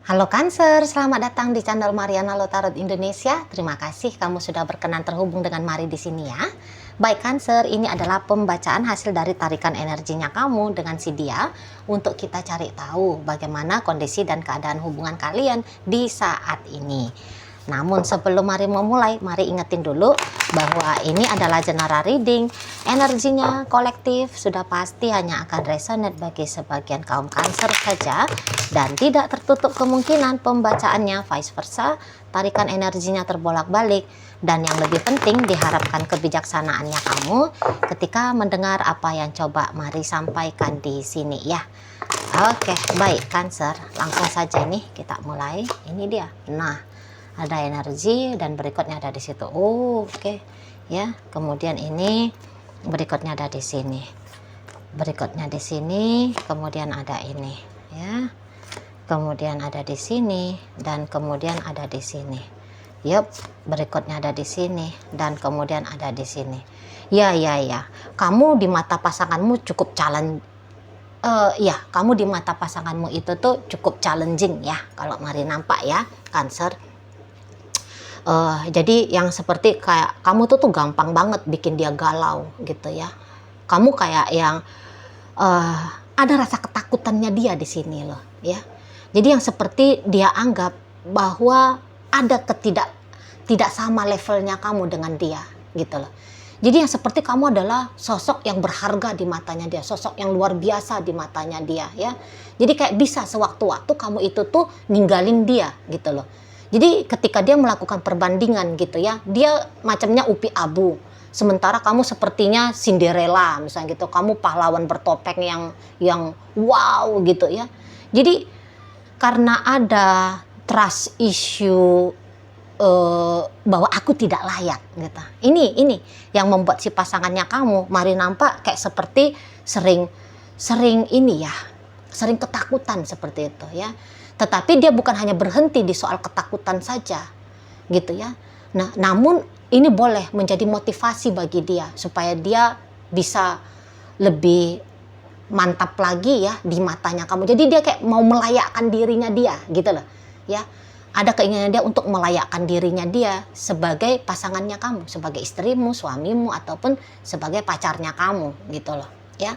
Halo Cancer, selamat datang di channel Mariana Lotarot Indonesia. Terima kasih kamu sudah berkenan terhubung dengan Mari di sini ya. Baik Cancer, ini adalah pembacaan hasil dari tarikan energinya kamu dengan si dia untuk kita cari tahu bagaimana kondisi dan keadaan hubungan kalian di saat ini. Namun sebelum Mari memulai, Mari ingetin dulu bahwa ini adalah general reading. Energinya kolektif sudah pasti hanya akan resonate bagi sebagian kaum Cancer saja dan tidak tertutup kemungkinan pembacaannya vice versa, tarikan energinya terbolak-balik, dan yang lebih penting diharapkan kebijaksanaannya kamu ketika mendengar apa yang coba Mari sampaikan di sini ya. Oke, baik Cancer, langsung saja nih kita mulai. Ini dia. Nah, ada energi dan berikutnya ada di situ. Oke. Ya, kemudian ini berikutnya ada di sini. Berikutnya di sini, kemudian ada ini, ya. Kemudian ada di sini dan kemudian ada di sini. Yup, berikutnya ada di sini dan kemudian ada di sini. Ya. Kamu di mata pasanganmu cukup ya, kamu di mata pasanganmu itu tuh cukup challenging ya, kalau Mari nampak ya, Cancer. Jadi yang seperti kayak kamu tuh gampang banget bikin dia galau gitu ya. Kamu kayak yang ada rasa ketakutannya dia di sini loh ya. Jadi yang seperti dia anggap bahwa ada tidak sama levelnya kamu dengan dia gitu loh. Jadi yang seperti kamu adalah sosok yang berharga di matanya dia, sosok yang luar biasa di matanya dia ya. Jadi kayak bisa sewaktu-waktu kamu itu tuh ninggalin dia gitu loh. Jadi ketika dia melakukan perbandingan gitu ya, dia macamnya Upi Abu. Sementara kamu sepertinya Cinderella misalnya gitu. Kamu pahlawan bertopeng yang wow gitu ya. Jadi karena ada trust issue bahwa aku tidak layak gitu. Ini yang membuat si pasangannya kamu Mari nampak kayak seperti sering ini ya. Sering ketakutan seperti itu ya. Tetapi dia bukan hanya berhenti di soal ketakutan saja, gitu ya. Nah, namun ini boleh menjadi motivasi bagi dia supaya dia bisa lebih mantap lagi ya di matanya kamu. Jadi dia kayak mau melayakkan dirinya dia, gitu loh, ya. Ada keinginan dia untuk melayakkan dirinya dia sebagai pasangannya kamu, sebagai istrimu, suamimu, ataupun sebagai pacarnya kamu, gitu loh, ya.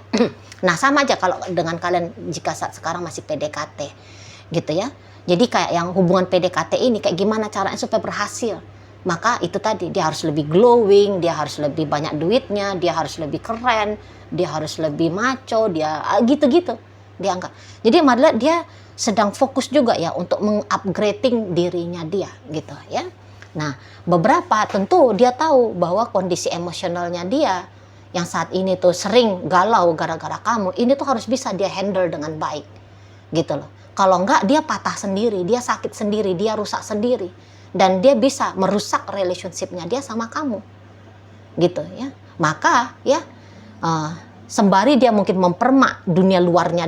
Nah, sama aja kalau dengan kalian jika saat sekarang masih PDKT. Gitu ya. Jadi kayak yang hubungan PDKT ini kayak gimana caranya supaya berhasil. Maka itu tadi dia harus lebih glowing, dia harus lebih banyak duitnya, dia harus lebih keren, dia harus lebih maco, dia gitu-gitu dianggap. Jadi malah dia sedang fokus juga ya untuk mengupgrading dirinya dia gitu ya. Nah, beberapa tentu dia tahu bahwa kondisi emosionalnya dia yang saat ini tuh sering galau gara-gara kamu, ini tuh harus bisa dia handle dengan baik. Gitu loh. Kalau enggak dia patah sendiri, dia sakit sendiri, dia rusak sendiri. Dan dia bisa merusak relationship-nya dia sama kamu. Gitu ya. Maka ya sembari dia mungkin mempermak dunia luarnya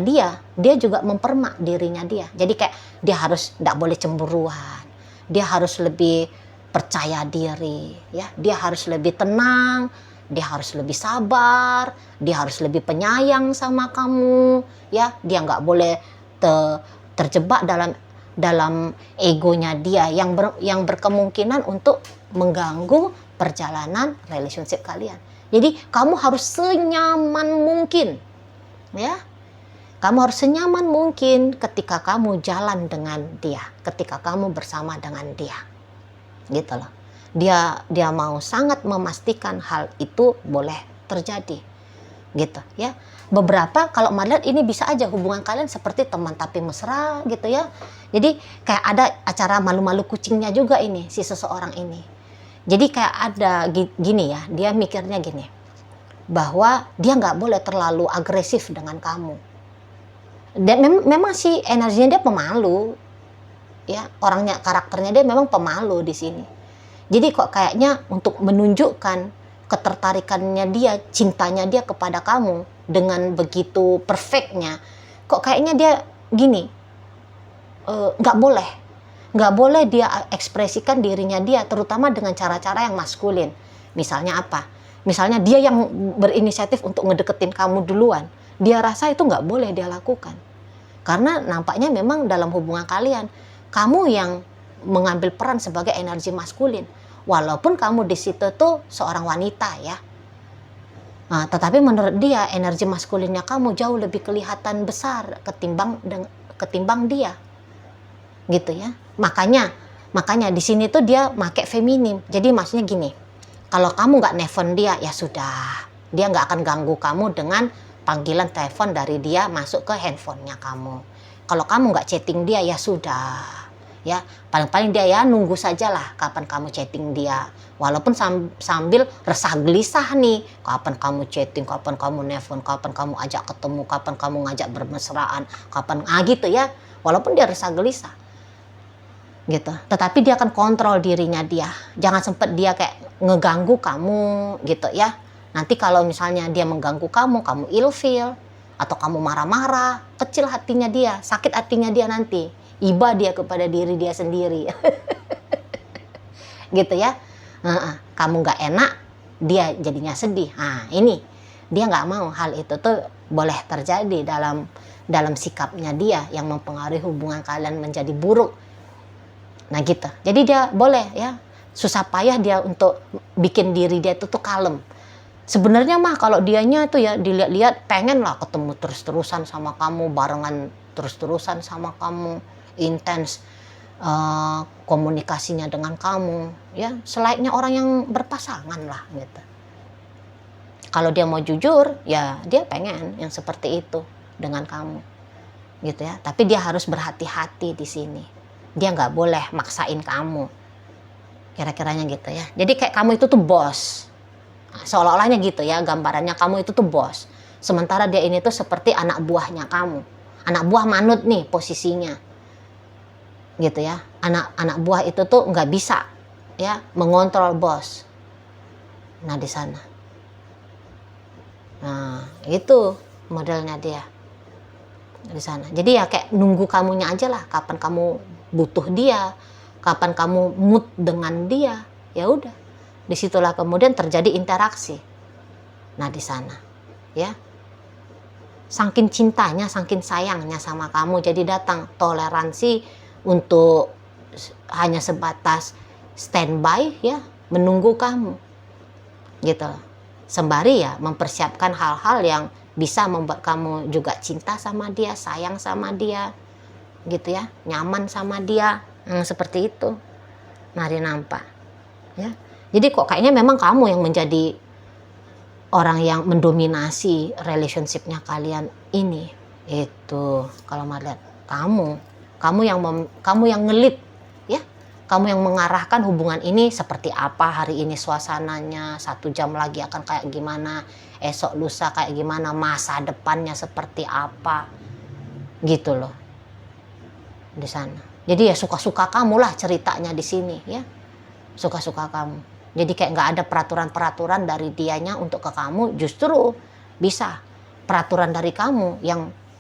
dia juga mempermak dirinya dia. Jadi kayak dia harus enggak boleh cemburuan. Dia harus lebih percaya diri ya. Dia harus lebih tenang, dia harus lebih sabar, dia harus lebih penyayang sama kamu ya. Dia enggak boleh terjebak dalam egonya dia yang berkemungkinan untuk mengganggu perjalanan relationship kalian. Jadi kamu harus senyaman mungkin ya. Kamu harus senyaman mungkin ketika kamu jalan dengan dia, ketika kamu bersama dengan dia. Gitu loh. Dia mau sangat memastikan hal itu boleh terjadi. Gitu ya. Beberapa kalau melihat ini bisa aja hubungan kalian seperti teman tapi mesra gitu ya. Jadi kayak ada acara malu-malu kucingnya juga ini si seseorang ini. Jadi kayak ada gini ya, dia mikirnya gini, bahwa dia nggak boleh terlalu agresif dengan kamu. Dan memang sih energinya dia pemalu ya, orangnya karakternya dia memang pemalu di sini. Jadi kok kayaknya untuk menunjukkan ketertarikannya dia, cintanya dia kepada kamu dengan begitu perfectnya, kok kayaknya dia gini, nggak boleh dia ekspresikan dirinya dia, terutama dengan cara-cara yang maskulin. Misalnya apa? Misalnya dia yang berinisiatif untuk ngedeketin kamu duluan, dia rasa itu nggak boleh dia lakukan. Karena nampaknya memang dalam hubungan kalian, kamu yang mengambil peran sebagai energi maskulin. Walaupun kamu di situ tuh seorang wanita ya. Nah, tetapi menurut dia energi maskulinnya kamu jauh lebih kelihatan besar ketimbang dia. Gitu ya. Makanya di sini tuh dia pakai feminim. Jadi maksudnya gini, kalau kamu nggak nelfon dia, ya sudah, dia nggak akan ganggu kamu dengan panggilan telepon dari dia masuk ke handphonenya kamu. Kalau kamu nggak chatting dia, ya sudah, ya paling-paling dia ya nunggu sajalah kapan kamu chatting dia. Walaupun sambil resah gelisah nih, kapan kamu chatting, kapan kamu nelfon, kapan kamu ajak ketemu, kapan kamu ngajak bermesraan, kapan gitu ya. Walaupun dia resah gelisah. Gitu. Tetapi dia akan kontrol dirinya dia. Jangan sempat dia kayak ngeganggu kamu gitu ya. Nanti kalau misalnya dia mengganggu kamu ilfeel atau kamu marah-marah, kecil hatinya dia, sakit hatinya dia nanti. Iba dia kepada diri dia sendiri. Gitu ya. Kamu nggak enak, dia jadinya sedih. Nah, ini dia nggak mau hal itu tuh boleh terjadi dalam sikapnya dia yang mempengaruhi hubungan kalian menjadi buruk. Nah gitu. Jadi dia boleh ya, susah payah dia untuk bikin diri dia itu tuh kalem. Sebenarnya mah kalau dianya tuh ya dilihat-lihat pengen lah ketemu terus-terusan sama kamu, barengan terus-terusan sama kamu, intens komunikasinya dengan kamu, ya selayaknya orang yang berpasangan lah gitu. Kalau dia mau jujur, ya dia pengen yang seperti itu dengan kamu, gitu ya. Tapi dia harus berhati-hati di sini. Dia nggak boleh maksain kamu, kira-kiranya gitu ya. Jadi kayak kamu itu tuh bos, nah, seolah-olahnya gitu ya gambarannya, kamu itu tuh bos, sementara dia ini tuh seperti anak buahnya kamu, anak buah manut nih posisinya, gitu ya. Anak buah itu tuh nggak bisa ya mengontrol bos. Nah di sana, nah itu modelnya dia di sana. Jadi ya kayak nunggu kamunya aja lah, kapan kamu butuh dia, kapan kamu mood dengan dia, ya udah. Disitulah kemudian terjadi interaksi. Nah di sana, ya, saking cintanya, saking sayangnya sama kamu, jadi datang toleransi untuk hanya sebatas standby, ya, menunggu kamu, gitu. Sembari ya mempersiapkan hal-hal yang bisa membuat kamu juga cinta sama dia, sayang sama dia, gitu ya, nyaman sama dia, seperti itu. Mari nampak ya. Jadi kok kayaknya memang kamu yang menjadi orang yang mendominasi relationship-nya kalian ini. Itu kalau melihat kamu yang ngelit ya, kamu yang mengarahkan hubungan ini seperti apa hari ini suasananya, 1 jam lagi akan kayak gimana, esok lusa kayak gimana, masa depannya seperti apa, gitu loh. Di sana. Jadi ya suka-suka kamu lah ceritanya di sini ya. Suka-suka kamu. Jadi kayak nggak ada peraturan-peraturan dari dianya untuk ke kamu, justru bisa peraturan dari kamu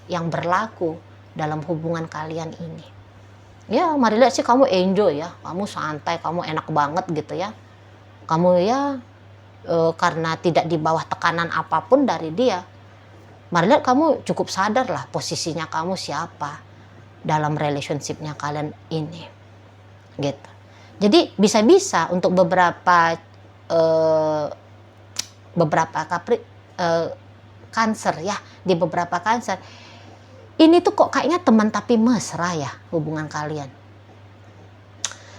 yang berlaku dalam hubungan kalian ini. Ya, mari lihat sih kamu enjoy ya, kamu santai, kamu enak banget gitu ya. Kamu ya karena tidak di bawah tekanan apapun dari dia. Mari lihat kamu cukup sadar lah posisinya kamu siapa dalam relationship-nya kalian ini, gitu. Jadi bisa-bisa untuk beberapa Cancer ya, di beberapa Cancer ini tuh kok kayaknya teman tapi mesra ya hubungan kalian.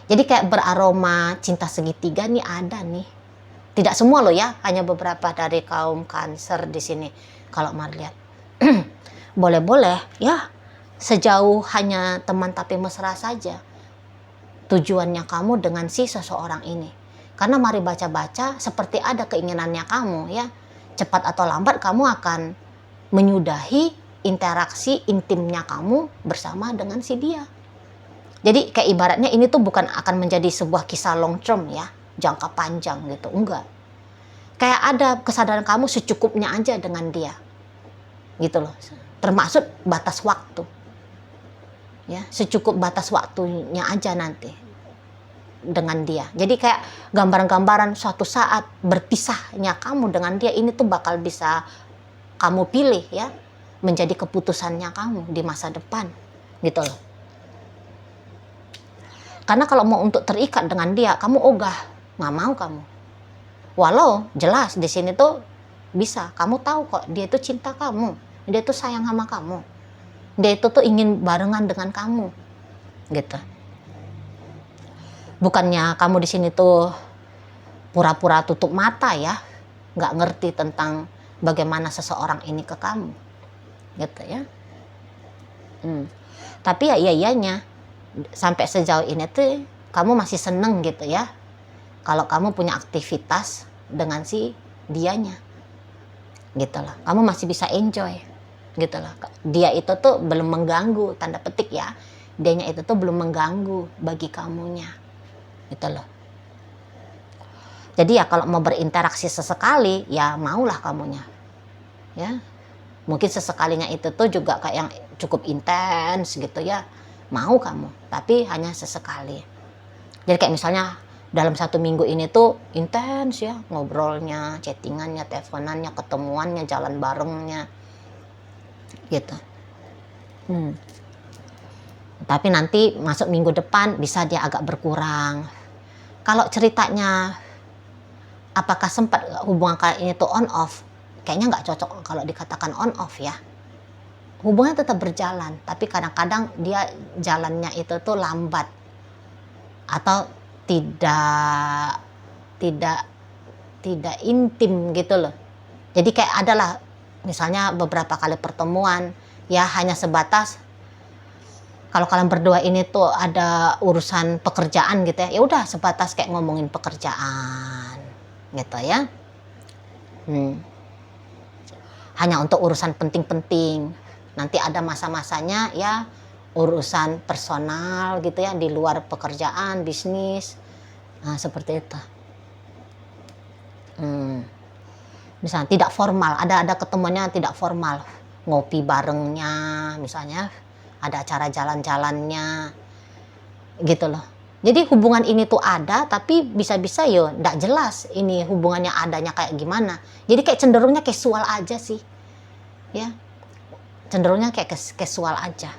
Jadi kayak beraroma cinta segitiga nih ada nih. Tidak semua loh ya, hanya beberapa dari kaum Cancer di sini. Kalau mari lihat, boleh-boleh ya. Sejauh hanya teman tapi mesra saja tujuannya kamu dengan si seseorang ini. Karena mari baca-baca seperti ada keinginannya kamu ya. Cepat atau lambat kamu akan menyudahi interaksi intimnya kamu bersama dengan si dia. Jadi kayak ibaratnya ini tuh bukan akan menjadi sebuah kisah long term ya, jangka panjang gitu, enggak. Kayak ada kesadaran kamu secukupnya aja dengan dia. Gitu loh. Termasuk batas waktu. Ya, secukup batas waktunya aja nanti dengan dia. Jadi kayak gambaran-gambaran suatu saat berpisahnya kamu dengan dia ini tuh bakal bisa kamu pilih ya. menjadi keputusannya kamu di masa depan, gitu loh. Karena kalau mau untuk terikat dengan dia, kamu ogah, nggak mau kamu. Walau jelas di sini tuh bisa, kamu tahu kok dia itu cinta kamu, dia itu sayang sama kamu, dia itu tuh ingin barengan dengan kamu, gitu. Bukannya kamu di sini tuh pura-pura tutup mata ya, nggak ngerti tentang bagaimana seseorang ini ke kamu, gitu ya. Tapi ya iyanya sampai sejauh ini tuh kamu masih seneng gitu ya, kalau kamu punya aktivitas dengan si dianya, gitu loh. Kamu masih bisa enjoy, gitu loh. Dia itu tuh belum mengganggu, tanda petik ya, dianya itu tuh belum mengganggu bagi kamunya, gitu loh. Jadi ya kalau mau berinteraksi sesekali ya maulah kamunya, ya. Mungkin sesekalinya itu tuh juga kayak yang cukup intens gitu ya, mau kamu, tapi hanya sesekali. Jadi kayak misalnya dalam 1 minggu ini tuh intens ya, ngobrolnya, chattingannya, teleponannya, ketemuannya, jalan barengnya, gitu. Tapi nanti masuk minggu depan bisa dia agak berkurang. Kalau ceritanya apakah sempat hubungan kalian ini tuh on off, kayaknya nggak cocok kalau dikatakan on off ya. Hubungan tetap berjalan, tapi kadang-kadang dia jalannya itu tuh lambat atau tidak intim gitu loh. Jadi kayak adalah misalnya beberapa kali pertemuan ya hanya sebatas kalau kalian berdua ini tuh ada urusan pekerjaan gitu ya udah sebatas kayak ngomongin pekerjaan gitu ya. Hanya untuk urusan penting-penting. Nanti ada masa-masanya ya urusan personal gitu ya, di luar pekerjaan, bisnis. Nah, seperti itu. Misalnya tidak formal, ada ketemuannya tidak formal. Ngopi barengnya misalnya, ada acara jalan-jalannya gitu loh. Jadi hubungan ini tuh ada, tapi bisa-bisa yo nggak jelas ini hubungannya adanya kayak gimana. Jadi kayak cenderungnya casual aja sih, ya. Cenderungnya kayak casual aja.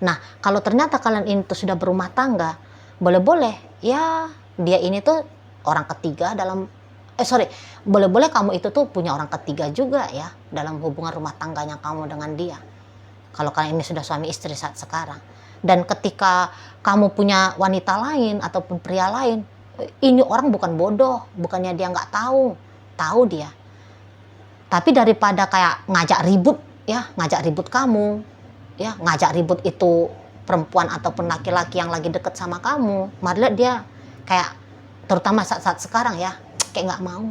Nah, kalau ternyata kalian ini tuh sudah berumah tangga, boleh-boleh ya dia ini tuh orang ketiga dalam, boleh-boleh kamu itu tuh punya orang ketiga juga ya dalam hubungan rumah tangganya kamu dengan dia. Kalau kalian ini sudah suami istri saat sekarang. Dan ketika kamu punya wanita lain ataupun pria lain, ini orang bukan bodoh, bukannya dia nggak tahu dia. Tapi daripada kayak ngajak ribut kamu, ya ngajak ribut itu perempuan ataupun laki-laki yang lagi deket sama kamu, malah dia kayak terutama saat sekarang ya, kayak nggak mau,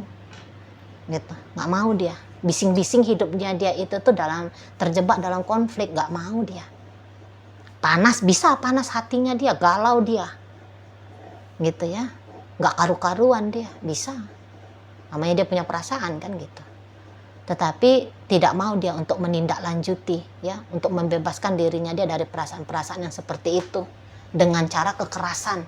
gitu, nggak mau dia, bising-bising hidupnya dia itu tuh terjebak dalam konflik, nggak mau dia. Panas hatinya dia, galau dia, gitu ya, nggak karu-karuan dia, bisa, namanya dia punya perasaan kan gitu. Tetapi tidak mau dia untuk menindaklanjuti ya, untuk membebaskan dirinya dia dari perasaan-perasaan yang seperti itu dengan cara kekerasan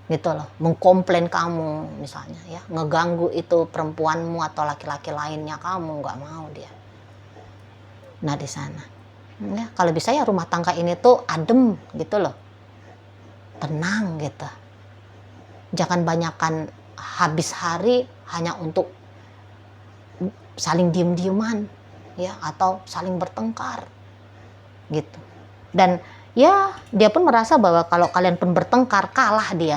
gitu loh, mengkomplain kamu misalnya ya, ngeganggu itu perempuanmu atau laki-laki lainnya, kamu nggak mau dia. Nah di sana ya, kalau bisa ya rumah tangga ini tuh adem gitu loh, tenang gitu, jangan banyakkan habis hari hanya untuk saling diem-dieman ya, atau saling bertengkar gitu. Dan ya dia pun merasa bahwa kalau kalian pun bertengkar, kalah dia.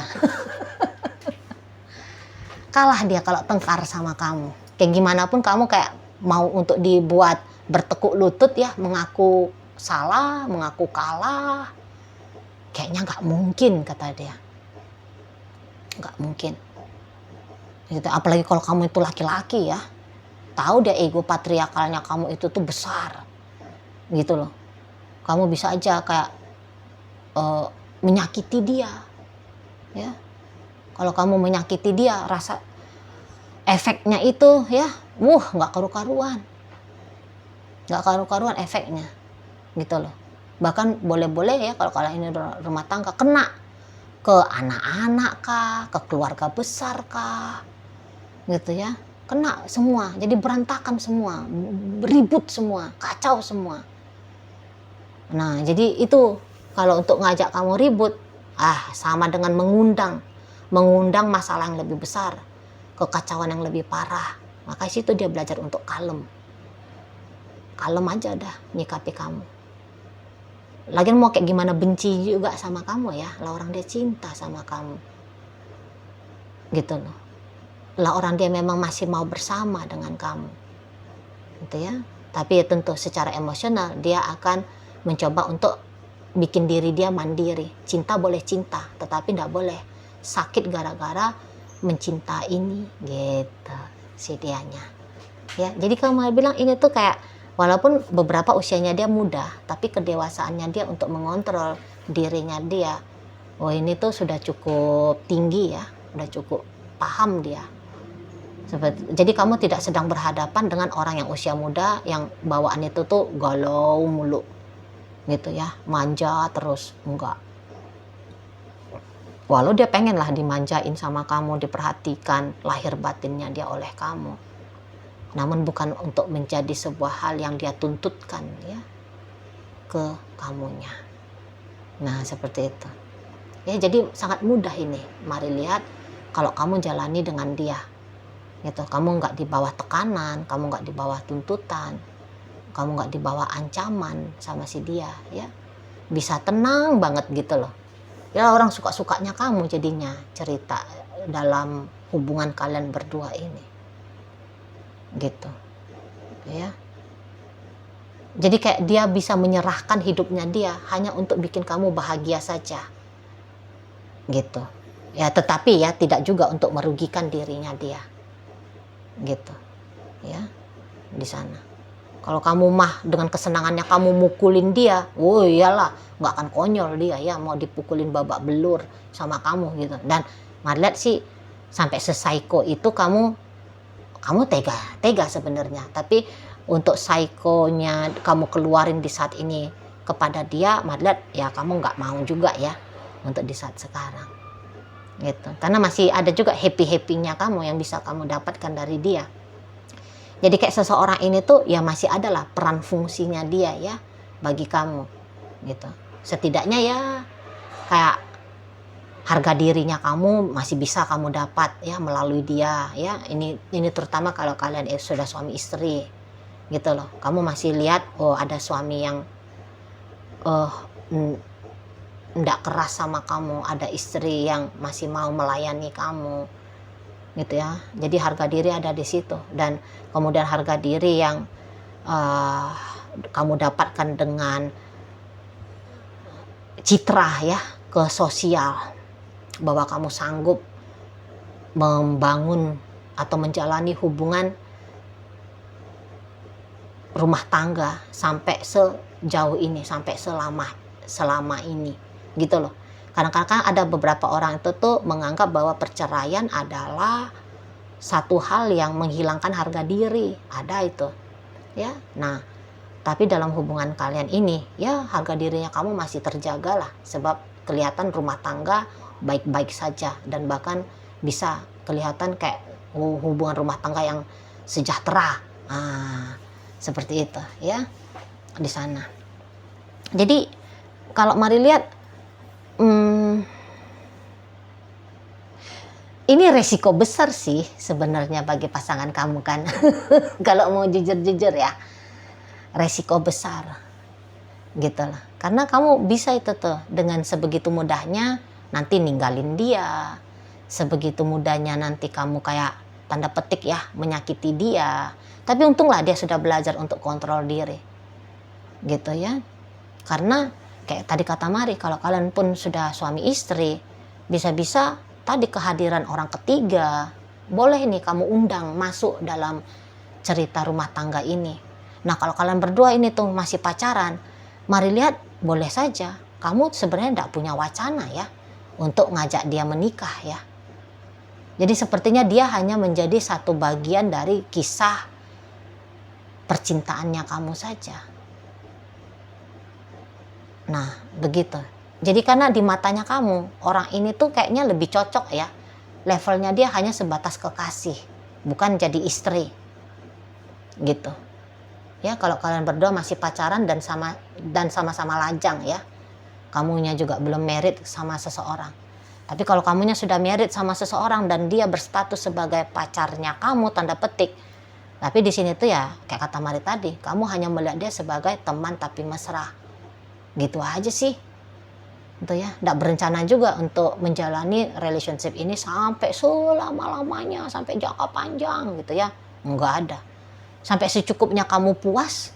Kalah dia kalau tengkar sama kamu. Kayak gimana pun kamu kayak mau untuk dibuat bertekuk lutut ya, mengaku salah, mengaku kalah, kayaknya nggak mungkin, kata dia. Nggak mungkin gitu. Apalagi kalau kamu itu laki-laki ya, tahu dia ego patriarkalnya kamu itu tuh besar gitu loh. Kamu bisa aja kayak menyakiti dia ya. Kalau kamu menyakiti dia, rasa efeknya itu ya, nggak karu-karuan efeknya gitu loh. Bahkan boleh-boleh ya kalau kalian ini rumah tangga, kena ke anak-anak kah, ke keluarga besar kah gitu ya. kena semua, jadi berantakan semua, ribut semua, kacau semua. Nah, jadi itu kalau untuk ngajak kamu ribut, sama dengan mengundang masalah yang lebih besar, kekacauan yang lebih parah. Maka situ dia belajar untuk kalem aja dah nyikapi kamu. Lagian mau kayak gimana benci juga sama kamu ya, lah orang dia cinta sama kamu, gitu loh. Lah orang dia memang masih mau bersama dengan kamu, gitu ya. Tapi ya tentu secara emosional dia akan mencoba untuk bikin diri dia mandiri. Cinta boleh cinta, tetapi tidak boleh sakit gara-gara mencinta ini, gitu si dianya. Ya, jadi kamu bilang ini tuh kayak walaupun beberapa usianya dia muda, tapi kedewasaannya dia untuk mengontrol dirinya dia, ini tuh sudah cukup tinggi ya, udah cukup paham dia. Jadi kamu tidak sedang berhadapan dengan orang yang usia muda yang bawaan itu tuh galau mulu gitu ya, manja terus, enggak. Walau dia pengen lah dimanjain sama kamu, diperhatikan lahir batinnya dia oleh kamu, namun bukan untuk menjadi sebuah hal yang dia tuntutkan ya ke kamunya. Nah seperti itu ya, jadi sangat mudah ini. Mari lihat kalau kamu jalani dengan dia gitu, kamu nggak di bawah tekanan, kamu nggak di bawah tuntutan, kamu nggak di bawah ancaman sama si dia ya, bisa tenang banget gitu loh ya. Orang suka-sukanya kamu jadinya cerita dalam hubungan kalian berdua ini gitu ya. Jadi kayak dia bisa menyerahkan hidupnya dia hanya untuk bikin kamu bahagia saja gitu ya, tetapi ya tidak juga untuk merugikan dirinya dia gitu ya. Di sana kalau kamu mah dengan kesenangannya kamu mukulin dia, iyalah nggak akan konyol dia ya mau dipukulin babak belur sama kamu gitu. Dan mari lihat sih sampai sesaiko itu kamu tega sebenarnya, tapi untuk psikonya kamu keluarin di saat ini kepada dia, mari lihat ya kamu nggak mau juga ya untuk di saat sekarang gitu, karena masih ada juga happy-happynya kamu yang bisa kamu dapatkan dari dia. Jadi kayak seseorang ini tuh ya masih adalah peran fungsinya dia ya bagi kamu gitu. Setidaknya ya kayak harga dirinya kamu masih bisa kamu dapat ya melalui dia ya. Ini terutama kalau kalian sudah suami istri gitu loh. Kamu masih lihat ada suami yang nggak keras sama kamu, ada istri yang masih mau melayani kamu gitu ya. Jadi harga diri ada di situ, dan kemudian harga diri yang kamu dapatkan dengan citra ya ke sosial, bahwa kamu sanggup membangun atau menjalani hubungan rumah tangga sampai sejauh ini, sampai selama ini gitu loh. Kadang-kadang ada beberapa orang itu tuh menganggap bahwa perceraian adalah satu hal yang menghilangkan harga diri, ada itu ya. Nah tapi dalam hubungan kalian ini ya harga dirinya kamu masih terjaga lah, sebab kelihatan rumah tangga baik-baik saja, dan bahkan bisa kelihatan kayak hubungan rumah tangga yang sejahtera, seperti itu ya di sana. Jadi kalau mari lihat ini resiko besar sih sebenarnya bagi pasangan kamu kan. Kalau mau jujur-jujur ya, resiko besar gitu lah. Karena kamu bisa itu tuh dengan sebegitu mudahnya nanti ninggalin dia, sebegitu mudahnya nanti kamu kayak tanda petik ya menyakiti dia. Tapi untunglah dia sudah belajar untuk kontrol diri gitu ya. Karena kayak tadi kata Mari, kalau kalian pun sudah suami istri, bisa-bisa tadi kehadiran orang ketiga boleh nih kamu undang masuk dalam cerita rumah tangga ini. Nah kalau kalian berdua ini tuh masih pacaran, mari lihat boleh saja kamu sebenarnya tidak punya wacana ya untuk ngajak dia menikah ya. Jadi sepertinya dia hanya menjadi satu bagian dari kisah percintaannya kamu saja. Nah begitu. Jadi karena di matanya kamu orang ini tuh kayaknya lebih cocok ya, levelnya dia hanya sebatas kekasih bukan jadi istri gitu ya. Kalau kalian berdua masih pacaran dan sama-sama lajang ya, kamunya juga belum married sama seseorang. Tapi kalau kamunya sudah married sama seseorang dan dia berstatus sebagai pacarnya kamu, tanda petik, tapi di sini tuh ya kayak kata Mari tadi, kamu hanya melihat dia sebagai teman tapi mesra, gitu aja sih. Itu ya, nggak berencana juga untuk menjalani relationship ini sampai selama-lamanya, sampai jangka panjang gitu ya, nggak ada. Sampai secukupnya kamu puas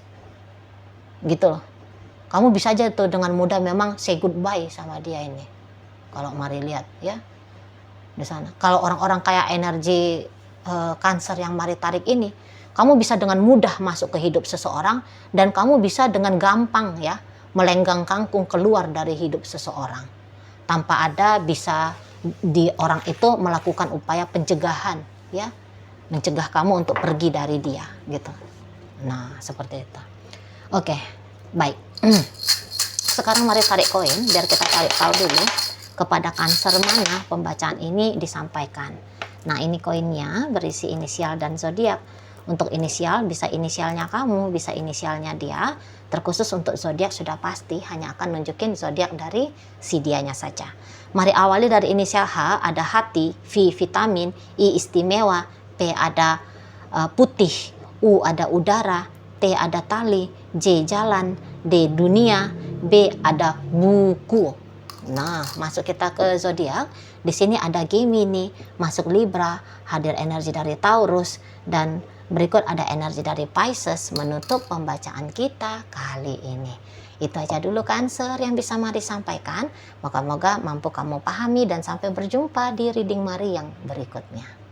gitu loh. Kamu bisa aja tuh dengan mudah memang say goodbye sama dia ini. Kalau Mari lihat ya di sana. Kalau orang-orang kayak energi Cancer yang Mari tarik ini, kamu bisa dengan mudah masuk ke hidup seseorang dan kamu bisa dengan gampang ya melenggang kangkung keluar dari hidup seseorang tanpa ada bisa di orang itu melakukan upaya pencegahan ya, mencegah kamu untuk pergi dari dia gitu. Nah seperti itu. Oke, baik. Sekarang Mari tarik koin biar kita tahu dulu kepada Cancer mana pembacaan ini disampaikan. Nah ini koinnya berisi inisial dan zodiak. Untuk inisial bisa inisialnya kamu, bisa inisialnya dia. Terkhusus untuk zodiak sudah pasti hanya akan nunjukin zodiak dari si dianya saja. Mari awali dari inisial H, ada hati, V vitamin, I istimewa, P ada putih, U ada udara, T ada tali, J jalan, D dunia, B ada buku. Nah, masuk kita ke zodiak. Di sini ada Gemini, masuk Libra, hadir energi dari Taurus, dan berikut ada energi dari Pisces menutup pembacaan kita kali ini. Itu aja dulu Cancer yang bisa Mari sampaikan. Moga-moga mampu kamu pahami dan sampai berjumpa di reading Mari yang berikutnya.